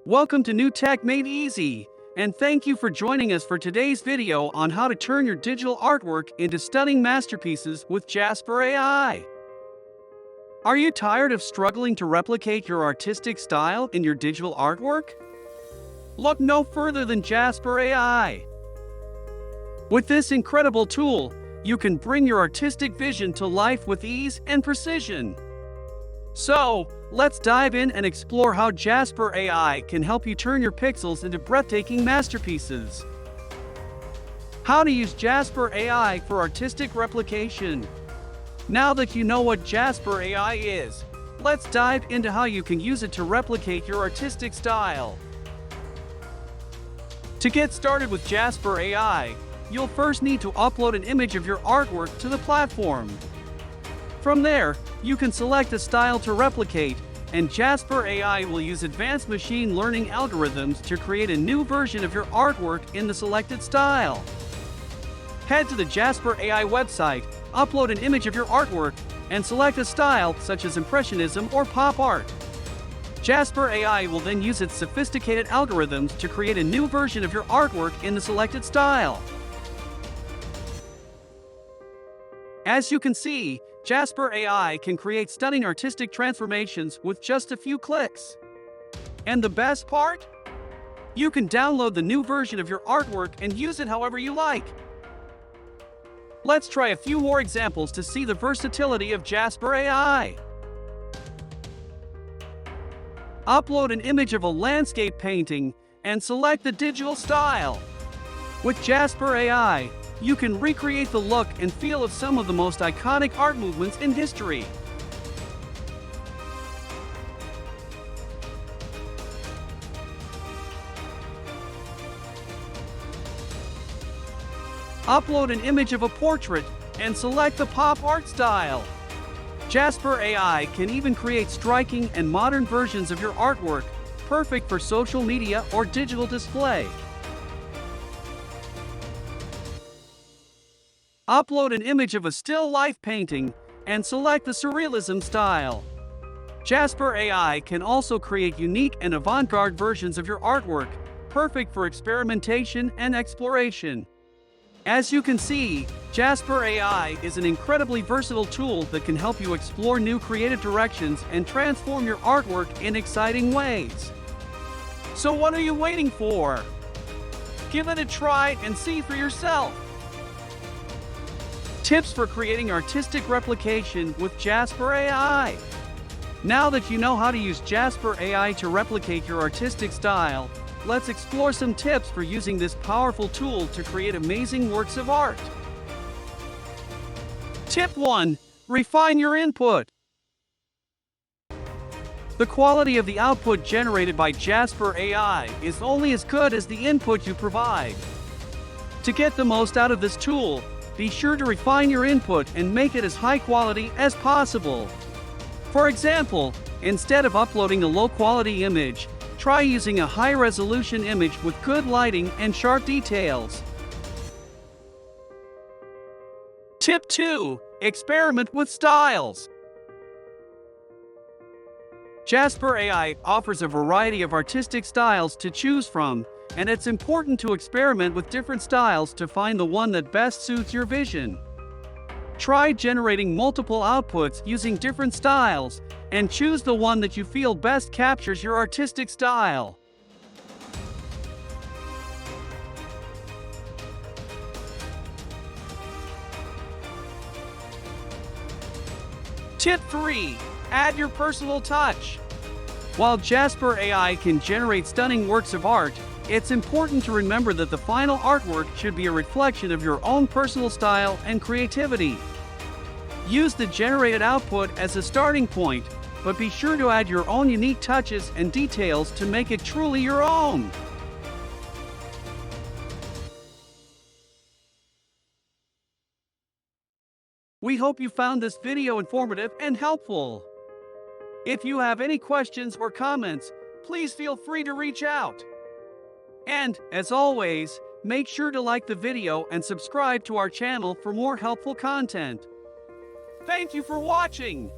Welcome to New Tech Made Easy, and thank you for joining us for today's video on how to turn your digital artwork into stunning masterpieces with Jasper AI. Are you tired of struggling to replicate your artistic style in your digital artwork? Look no further than Jasper AI. With this incredible tool, you can bring your artistic vision to life with ease and precision. So, let's dive in and explore how Jasper AI can help you turn your pixels into breathtaking masterpieces. How to use Jasper AI for artistic replication. Now that you know what Jasper AI is, let's dive into how you can use it to replicate your artistic style. To get started with Jasper AI, you'll first need to upload an image of your artwork to the platform. From there, you can select a style to replicate, and Jasper AI will use advanced machine learning algorithms to create a new version of your artwork in the selected style. Head to the Jasper AI website, upload an image of your artwork, and select a style such as Impressionism or pop art. Jasper AI will then use its sophisticated algorithms to create a new version of your artwork in the selected style. As you can see, Jasper AI can create stunning artistic transformations with just a few clicks. And the best part? You can download the new version of your artwork and use it however you like. Let's try a few more examples to see the versatility of Jasper AI. Upload an image of a landscape painting and select the digital style. With Jasper AI, you can recreate the look and feel of some of the most iconic art movements in history. Upload an image of a portrait and select the pop art style. Jasper AI can even create striking and modern versions of your artwork, perfect for social media or digital display. Upload an image of a still life painting and select the Surrealism style. Jasper AI can also create unique and avant-garde versions of your artwork, perfect for experimentation and exploration. As you can see, Jasper AI is an incredibly versatile tool that can help you explore new creative directions and transform your artwork in exciting ways. So what are you waiting for? Give it a try and see for yourself. Tips for creating artistic replication with Jasper AI. Now that you know how to use Jasper AI to replicate your artistic style, let's explore some tips for using this powerful tool to create amazing works of art. Tip 1. Refine your input. The quality of the output generated by Jasper AI is only as good as the input you provide. To get the most out of this tool, be sure to refine your input and make it as high quality as possible. For example, instead of uploading a low-quality image, try using a high-resolution image with good lighting and sharp details. Tip 2. Experiment with styles. Jasper AI offers a variety of artistic styles to choose from, and it's important to experiment with different styles to find the one that best suits your vision. Try generating multiple outputs using different styles, and choose the one that you feel best captures your artistic style. Tip 3. Add your personal touch. While Jasper AI can generate stunning works of art, it's important to remember that the final artwork should be a reflection of your own personal style and creativity. Use the generated output as a starting point, but be sure to add your own unique touches and details to make it truly your own. We hope you found this video informative and helpful. If you have any questions or comments, please feel free to reach out. And, as always, make sure to like the video and subscribe to our channel for more helpful content. Thank you for watching!